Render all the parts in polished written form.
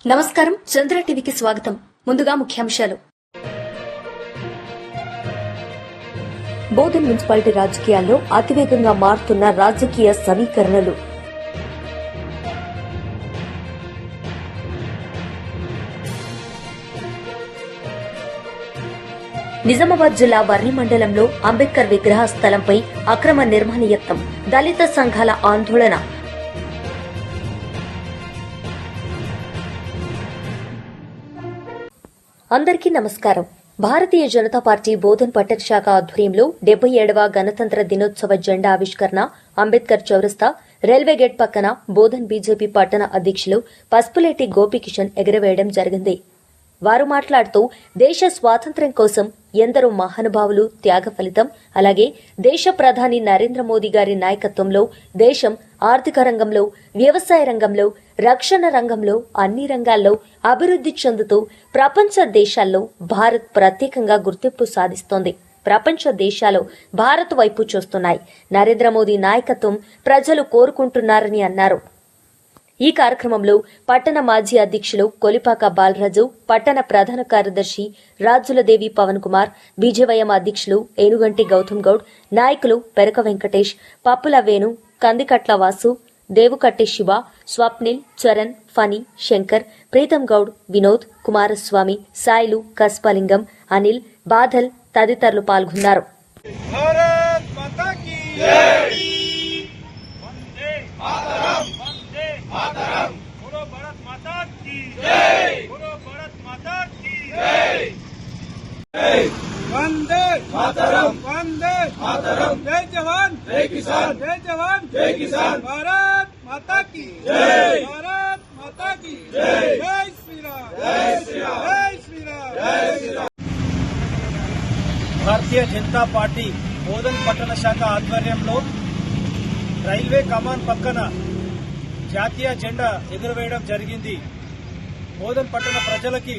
నమస్కారం, చంద్ర టీవీకి స్వాగతం. ముందుగా ముఖ్యాంశాలు. బోధన్ మున్సిపాలిటీ రాజకీయాల్లో అతివేగంగా మారుతున్న రాజకీయ సమీకరణలు. నిజామాబాద్ జిల్లా వర్రి మండలంలో అంబేద్కర్ విగ్రహ స్థలంపై అక్రమ నిర్మాణ యత్నం, దళిత సంఘాల ఆందోళన. అందరికీ నమస్కారం. భారతీయ జనతా పార్టీ బోధన్ పట్టణ శాఖ ఆధ్వర్యంలో 77వ గణతంత్ర దినోత్సవ జెండా ఆవిష్కరణ అంబేద్కర్ చౌరస్తా రైల్వే గేట్ పక్కన బోధన్ బీజేపీ పట్టణ అధ్యక్షులు పసుపులేటి గోపికిషన్ ఎగురవేయడం జరిగింది. వారు మాట్లాడుతూ దేశ స్వాతంత్ర్యం కోసం ఎందరో మహానుభావులు త్యాగ ఫలితం, అలాగే దేశ ప్రధాని నరేంద్ర మోదీ గారి నాయకత్వంలో దేశం ఆర్థిక రంగంలో, వ్యవసాయ రంగంలో, రక్షణ రంగంలో అన్ని రంగాల్లో అభివృద్ధి చెందుతూ ప్రపంచ దేశాల్లో భారత్ ప్రత్యేకంగా గుర్తింపు సాధిస్తోంది. ప్రపంచ దేశాలు భారత్ వైపు చూస్తున్నాయి. నరేంద్ర మోదీ నాయకత్వం ప్రజలు కోరుకుంటున్నారని అన్నారు. ఈ కార్యక్రమంలో పట్టణ మాజీ అధ్యక్షులు కొలిపాక బాలరాజు, పట్టణ ప్రధాన కార్యదర్శి రాజులదేవి పవన్ కుమార్, బీజేవైఎం అధ్యక్షులు ఏనుగంటి గౌతమ్ గౌడ్, నాయకులు పెరక వెంకటేష్, పప్పుల వేణు, కందికట్ల వాసు, దేవుకట్టి శివ, స్వప్నిల్, చరణ్, ఫణి, శంకర్, ప్రీతం గౌడ్, వినోద్, కుమారస్వామి, సాయిలు, కస్పలింగం, అనిల్, బాధల్ తదితరులు పాల్గొన్నారు. वंदे मातरम, वंदे मातरम, जय जवान, जय किसान, जय जवान, जय किसान, भारत माता की जय, भारत माता की जय, जय श्री राम, जय श्री राम, जय श्री राम, जय श्री राम. భారతీయ జనతా పార్టీ బోధన్ పట్టణ శాఖ ఆధ్వర్యంలో రైల్వే కమాన్ పక్కన జాతీయ జెండా ఎగురవేయడం జరిగింది. బోధన్ పట్టణ ప్రజలకి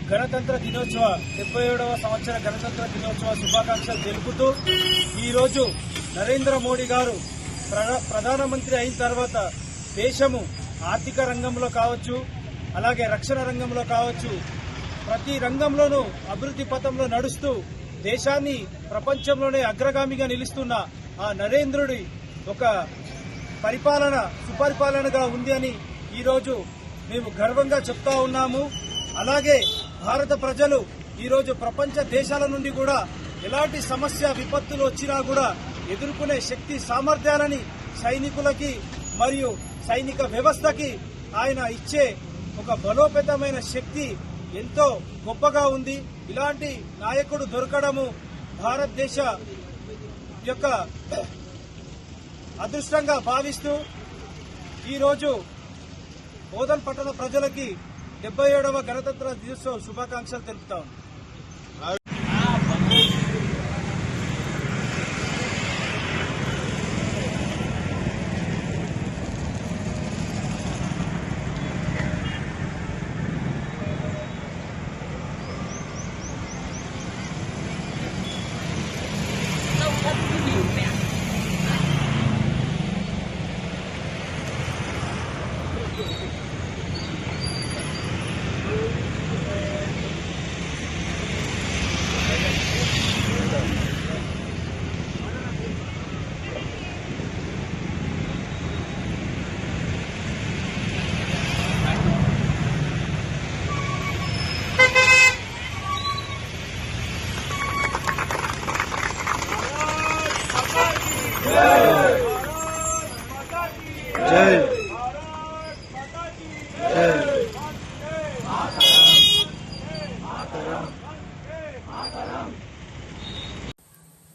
గణతంత్ర దినోత్సవ 77వ సంవత్సర గణతంత్ర దినోత్సవ శుభాకాంక్షలు తెలుపుతూ ఈరోజు నరేంద్ర మోడీ గారు ప్రధానమంత్రి అయిన తర్వాత దేశము ఆర్థిక రంగంలో కావచ్చు, అలాగే రక్షణ రంగంలో కావచ్చు, ప్రతి రంగంలోనూ అభివృద్ధి పథంలో నడుస్తూ దేశాన్ని ప్రపంచంలోనే అగ్రగామిగా నిలుస్తున్న ఆ నరేంద్రుడి ఒక పరిపాలన సుపరిపాలనగా ఉంది అని ఈరోజు మేము గర్వంగా చెప్తా ఉన్నాము. అలాగే భారత ప్రజలు ఈరోజు ప్రపంచ దేశాల నుండి కూడా ఎలాంటి సమస్య విపత్తులు వచ్చినా కూడా ఎదుర్కొనే శక్తి సామర్థ్యాలని సైనికులకి మరియు సైనిక వ్యవస్థకి ఆయన ఇచ్చే ఒక బలోపేతమైన శక్తి ఎంతో గొప్పగా ఉంది. ఇలాంటి నాయకుడు దొరకడము భారతదేశ యొక్క అదృష్టంగా భావిస్తూ ఈరోజు బోధన్ పట్టణ ప్రజలకి 77వ గణతంత్ర దినోత్సవ శుభాకాంక్షలు తెలుపుతా ఉన్నాం.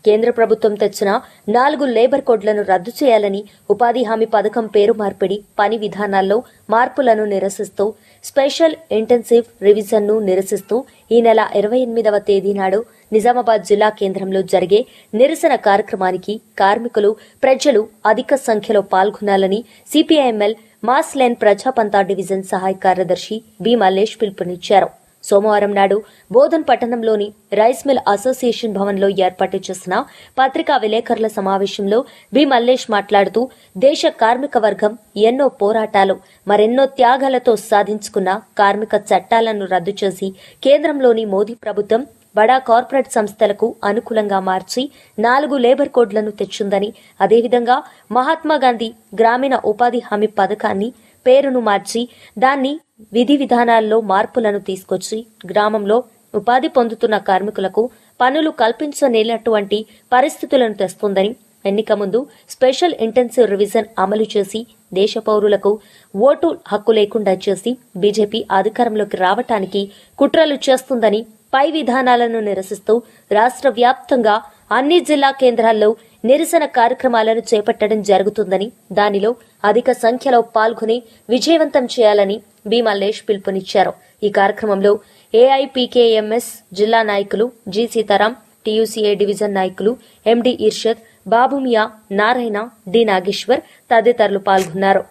కేంద్ర ప్రభుత్వం తెచ్చిన 4 లేబర్ కోడ్లను రద్దు చేయాలని, ఉపాధి హామీ పథకం పేరు మార్పిడి, పని విధానాల్లో మార్పులను నిరసిస్తూ, స్పెషల్ ఇంటెన్సివ్ రివిజన్ను నిరసిస్తూ ఈ నెల 28వ తేదీ నాడు నిజామాబాద్ జిల్లా కేంద్రంలో జరిగే నిరసన కార్యక్రమానికి కార్మికులు, ప్రజలు అధిక సంఖ్యలో పాల్గొనాలని CPIML mass line Praja Pantha division సహాయ కార్యదర్శి బి మల్లేష్ పిలుపునిచ్చారు. సోమవారం నాడు బోధన్ పట్టణంలోని రైస్ మిల్ అసోసియేషన్ భవన్లో ఏర్పాటు చేసిన పత్రికా విలేకరుల సమావేశంలో బి మల్లేష్ మాట్లాడుతూ దేశ కార్మిక వర్గం ఎన్నో పోరాటాలు మరెన్నో త్యాగాలతో సాధించుకున్న కార్మిక చట్టాలను రద్దు చేసి కేంద్రంలోని మోదీ ప్రభుత్వం బడా కార్పొరేట్ సంస్థలకు అనుకూలంగా మార్చి 4 లేబర్ కోడ్లను తెచ్చిందని, అదేవిధంగా మహాత్మాగాంధీ గ్రామీణ ఉపాధి హామీ పథకాన్ని పేరును మార్చి దాన్ని విధి విధానాల్లో మార్పులను తీసుకొచ్చి గ్రామంలో ఉపాధి పొందుతున్న కార్మికులకు పనులు కల్పించనేటువంటి పరిస్థితులను తెస్తుందని, ఎన్నిక ముందు స్పెషల్ ఇంటెన్సివ్ రివిజన్ అమలు చేసి దేశ పౌరులకు ఓటు హక్కు లేకుండా చేసి బీజేపీ అధికారంలోకి రావటానికి కుట్రలు చేస్తుందని, పై విధానాలను నిరసిస్తూ రాష్ట్ర వ్యాప్తంగా అన్ని జిల్లా కేంద్రాల్లో నిరసన కార్యక్రమాలను చేపట్టడం జరుగుతుందని, దానిలో అధిక సంఖ్యలో పాల్గొని విజయవంతం చేయాలని బి మల్లేష్ పిలుపునిచ్చారు. ఈ కార్యక్రమంలో ఏఐపీకేఎంఎస్ జిల్లా నాయకులు జి సీతారాం, టీయూసీఏ డివిజన్ నాయకులు ఎండి ఇర్షద్, బాబుమియా, నారాయణ, డి నాగేశ్వర్ తదితరులు పాల్గొన్నారు.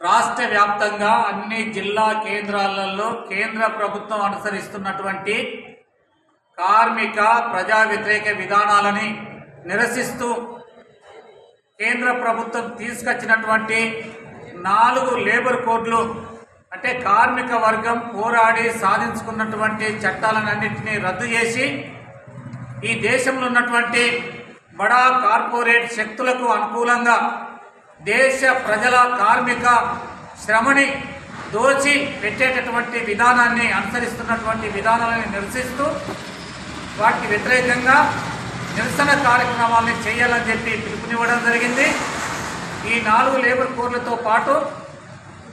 రాష్ట్ర వ్యాప్తంగా అన్ని జిల్లా కేంద్రాలలో కేంద్ర ప్రభుత్వం అనుసరిస్తున్నటువంటి కార్మిక ప్రజా వ్యతిరేక విధానాలని నిరసిస్తూ కేంద్ర ప్రభుత్వం తీసుకొచ్చినటువంటి 4 లేబర్ కోడ్లు అంటే కార్మిక వర్గం పోరాడి సాధించుకున్నటువంటి చట్టాలన్నింటినీ రద్దు చేసి ఈ దేశంలో ఉన్నటువంటి బడా కార్పొరేట్ శక్తులకు అనుకూలంగా దేశ ప్రజల కార్మిక శ్రమని దోచి పెట్టేటటువంటి విధానాన్ని అనుసరిస్తున్నటువంటి విధానాలను నిరసిస్తూ వాటికి వ్యతిరేకంగా నిరసన కార్యక్రమాలను చేయాలని చెప్పి పిలుపునివ్వడం జరిగింది. ఈ 4 లేబర్ కోడ్లతో పాటు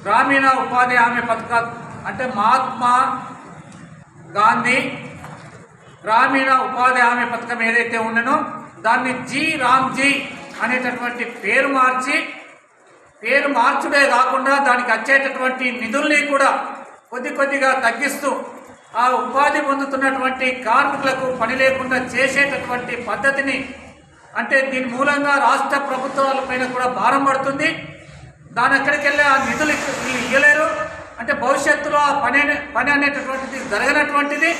గ్రామీణ ఉపాధి హామీ పథకం అంటే మహాత్మా గాంధీ గ్రామీణ ఉపాధి హామీ పథకం ఏదైతే ఉన్ననో దాన్ని జీ రామ్జీ అనేటటువంటి పేరు మార్చుడే కాకుండా దానికి వచ్చేటటువంటి నిధుల్ని కూడా కొద్దిగా తగ్గిస్తూ ఆ ఉపాధి పొందుతున్నటువంటి కార్మికులకు పని లేకుండా చేసేటటువంటి పద్ధతిని అంటే దీని మూలంగా రాష్ట్ర ప్రభుత్వాలపైన కూడా భారం పడుతుంది. దాని ఎక్కడికి వెళ్ళి ఆ నిధులు ఇవ్వలేరు. అంటే భవిష్యత్తులో ఆ పని అనేటటువంటిది జరగనటువంటిది.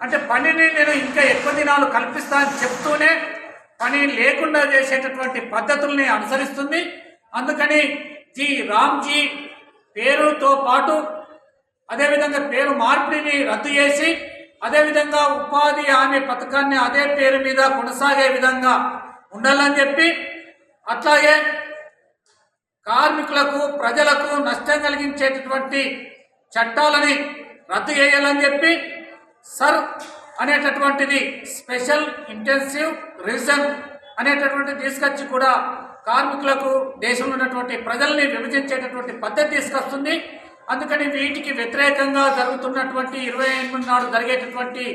అంటే పనిని నేను ఇంకా ఎక్కువ దినాలు కల్పిస్తా అని చెప్తూనే పని లేకుండా చేసేటటువంటి పద్ధతుల్ని అనుసరిస్తుంది. అందుకని జీ రామ్జీ పేరుతో పాటు అదేవిధంగా పేరు మార్పిడిని రద్దు చేసి అదేవిధంగా ఉపాధి హామీ పథకాన్ని అదే పేరు మీద కొనసాగే విధంగా ఉండాలని చెప్పి, అట్లాగే కార్మికులకు ప్రజలకు నష్టం కలిగించేటటువంటి చట్టాలని రద్దు చేయాలని చెప్పి సర్ అనేటటువంటిది స్పెషల్ ఇంటెన్సివ్ రివిజన్ అనేటటువంటిది తీసుకొచ్చి కూడా కార్మికులకు దేశంలో ఉన్నటువంటి ప్రజల్ని విభజించేటటువంటి పద్ధతి తీసుకొస్తుంది. అందుకని వీటికి వ్యతిరేకంగా జరుగుతున్నటువంటి 28 నాడు జరిగేటటువంటి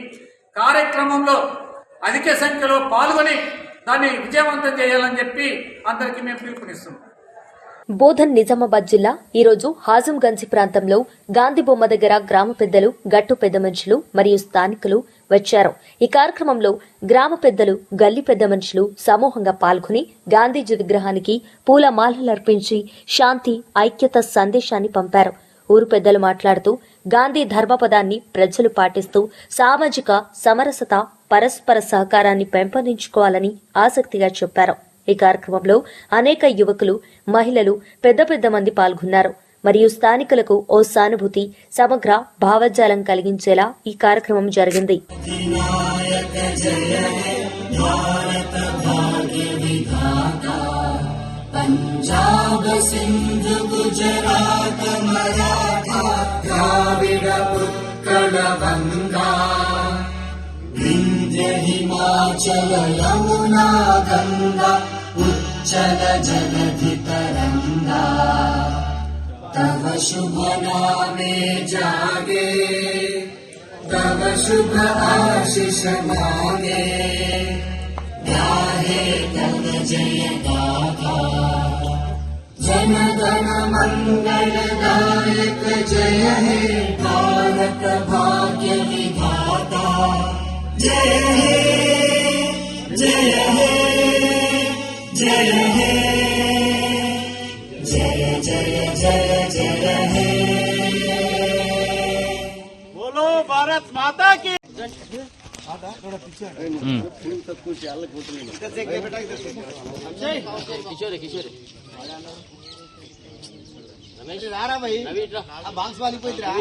కార్యక్రమంలో అధిక సంఖ్యలో పాల్గొని దాన్ని విజయవంతం చేయాలని చెప్పి అందరికీ మేము పిలుపునిస్తున్నాం. బోధన్ నిజామాబాద్ జిల్లా ఈరోజు హాజంగంజ్ ప్రాంతంలో గాంధీ బొమ్మ దగ్గర గ్రామ పెద్దలు, గట్టు పెద్ద మనుషులు మరియు స్థానికులు వచ్చారు. ఈ కార్యక్రమంలో గ్రామ పెద్దలు, గల్లీ పెద్ద మనుషులు సమూహంగా పాల్గొని గాంధీజీ విగ్రహానికి పూలమాలలర్పించి శాంతి, ఐక్యత సందేశాన్ని పంపారు. ఊరు పెద్దలు మాట్లాడుతూ గాంధీ ధర్మపదాన్ని ప్రజలు పాటిస్తూ సామాజిక సమరసత, పరస్పర సహకారాన్ని పెంపొందించుకోవాలని ఆసక్తిగా చెప్పారు. ఈ కార్యక్రమంలో అనేక యువకులు, మహిళలు, పెద్ద మంది పాల్గొన్నారు. మరియు స్థానికులకు ఓ సానుభూతి, సమగ్ర భావజాలం కలిగించేలా ఈ కార్యక్రమం జరిగింది. పంజాబ్ సింధు గుజరాత్ మరాఠా ద్రావిడ ఉత్కళ గంగా వింధ్య హిమాచల యమునా గంగా ఉచ్చల జలధి తరంగా तव शुभ नामे जागे तव शुभ आशीष मांगे गाहे तव जय गाथा जन गण मंगल दायक जय हे भारत भाग्य विधाता जय हे जय हे जय हे जय जय जय जय हे మాతాకి బాక్స్ వాలిపోయిందిరా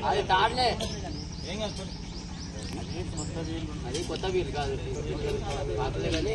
అది తాడలే అది కొత్త వీలు కాదు పాతలే కానీ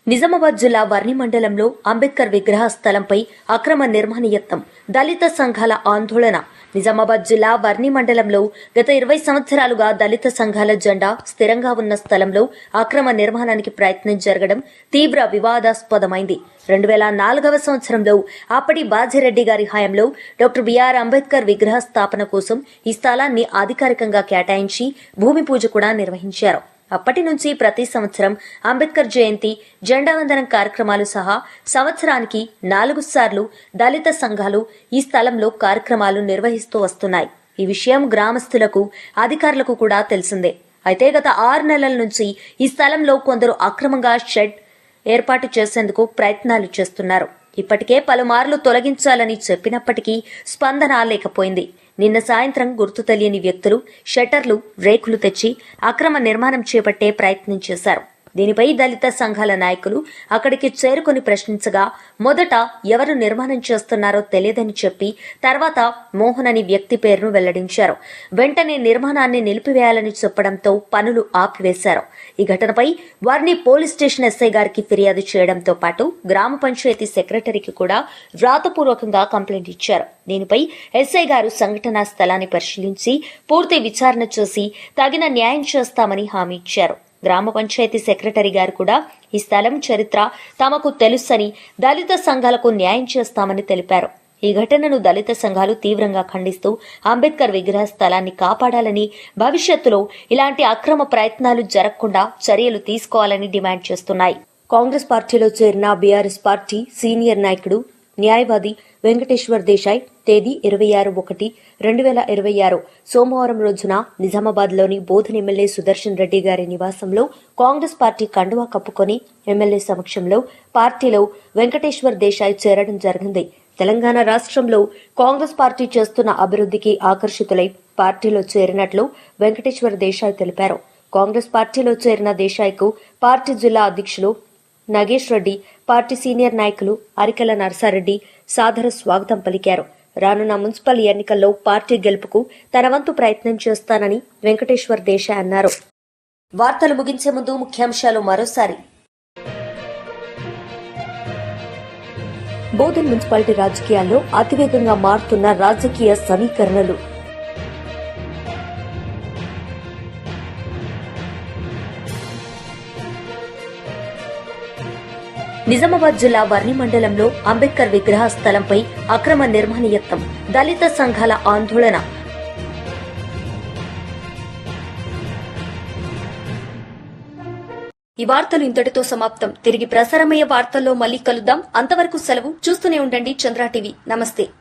నిజామాబాద్ జిల్లా వర్ణి మండలంలో అంబేద్కర్ విగ్రహ స్థలంపై అక్రమ నిర్మాణ యత్నం, దళిత సంఘాల ఆందోళన. నిజామాబాద్ జిల్లా వర్ణి మండలంలో గత 20 సంవత్సరాలుగా దళిత సంఘాల జెండా స్థిరంగా ఉన్న స్థలంలో అక్రమ నిర్మాణానికి ప్రయత్నం జరగడం తీవ్ర వివాదాస్పదమైంది. 2004వ సంవత్సరంలో అప్పటి బాజిరెడ్డి గారి హయాంలో డాక్టర్ బిఆర్ అంబేద్కర్ విగ్రహ స్థాపన కోసం ఈ స్థలాన్ని అధికారికంగా కేటాయించి భూమి పూజ కూడా నిర్వహించారు. అప్పటి నుంచి ప్రతి సంవత్సరం అంబేద్కర్ జయంతి, జెండా వందనం కార్యక్రమాలు సహా సంవత్సరానికి 4 సార్లు దళిత సంఘాలు ఈ స్థలంలో కార్యక్రమాలు నిర్వహిస్తూ వస్తున్నాయి. ఈ విషయం గ్రామస్తులకు, అధికారులకు కూడా తెలిసిందే. అయితే గత 6 నెలల నుంచి ఈ స్థలంలో కొందరు అక్రమంగా షెడ్ ఏర్పాటు చేసేందుకు ప్రయత్నాలు చేస్తున్నారు. ఇప్పటికే పలుమార్లు తొలగించాలని చెప్పినప్పటికీ స్పందన లేకపోయింది. నిన్న సాయంత్రం గుర్తు తెలియని వ్యక్తులు షట్టర్లు, రేకులు తెచ్చి అక్రమ నిర్మాణం చేపట్టే ప్రయత్నం చేశారు. దీనిపై దళిత సంఘాల నాయకులు అక్కడికి చేరుకుని ప్రశ్నించగా మొదట ఎవరు నిర్మాణం చేస్తున్నారో తెలియదని చెప్పి తర్వాత మోహన్ అని వ్యక్తి పేరును వెల్లడించారు. వెంటనే నిర్మాణాన్ని నిలిపివేయాలని చెప్పడంతో పనులు ఆపివేశారు. ఈ ఘటనపై వర్ణి పోలీస్ స్టేషన్ ఎస్ఐ గారికి ఫిర్యాదు చేయడంతో పాటు గ్రామ పంచాయతీ సెక్రటరీకి కూడా వ్రాతపూర్వకంగా కంప్లైంట్ ఇచ్చారు. దీనిపై ఎస్ఐ గారు సంఘటనా స్థలాన్ని పరిశీలించి పూర్తి విచారణ చేసి తగిన న్యాయం చేస్తామని హామీ ఇచ్చారు. గ్రామ పంచాయతీ సెక్రటరీ గారు కూడా ఈ స్థలం చరిత్ర తమకు తెలుసని, దళిత సంఘాలకు న్యాయం చేస్తామని తెలిపారు. ఈ ఘటనను దళిత సంఘాలు తీవ్రంగా ఖండిస్తూ అంబేద్కర్ విగ్రహ స్థలాన్ని కాపాడాలని, భవిష్యత్తులో ఇలాంటి అక్రమ ప్రయత్నాలు జరగకుండా చర్యలు తీసుకోవాలని డిమాండ్ చేస్తున్నాయి. కాంగ్రెస్ పార్టీలో చేరిన బీఆర్ఎస్ పార్టీ సీనియర్ నాయకుడు, న్యాయవాది వెంకటేశ్వర్ దేశాయ్ తేదీ 26/1/2026 సోమవారం రోజున నిజామాబాద్లోని బోధన్ ఎమ్మెల్యే సుదర్శన్ రెడ్డి గారి నివాసంలో కాంగ్రెస్ పార్టీ కండువా కప్పుకొని ఎమ్మెల్యే సమక్షంలో పార్టీలో వెంకటేశ్వర్ దేశాయ్ చేరడం జరిగింది. తెలంగాణ రాష్ట్రంలో కాంగ్రెస్ పార్టీ చేస్తున్న అభివృద్ధికి ఆకర్షితులై పార్టీలో చేరినట్లు వెంకటేశ్వర్ దేశాయ్ తెలిపారు. కాంగ్రెస్ పార్టీలో చేరిన దేశాయ్కు పార్టీ జిల్లా అధ్యక్షులు నగేష్ రెడ్డి, పార్టీ సీనియర్ నాయకులు అరికెల నర్సారెడ్డి సాదర స్వాగతం పలికారు. రానున్న మున్సిపల్ ఎన్నికల్లో పార్టీ గెలుపుకు తన వంతు ప్రయత్నం చేస్తానని వెంకటేశ్వర్ దేశాయ్ అన్నారు. వార్తలు ముగించే ముందు ముఖ్యాంశాలు మరోసారి. బోధన్ మున్సిపాలిటీ రాజకీయాల్లో అతివేగంగా మారుతున్న రాజకీయ సమీకరణలు. నిజామాబాద్ జిల్లా వర్ణి మండలంలో అంబేద్కర్ విగ్రహ స్థలంపై అక్రమ నిర్మాణ యత్నం, దళిత సంఘాల ఆందోళన. ఈ వార్తలు ఇంతటితో సమాప్తం. తిరిగి ప్రసారమయ్యే వార్తల్లో మళ్లీ కలుద్దాం. అంతవరకు సెలవు. చూస్తూనే ఉండండి చంద్ర టీవీ. నమస్తే.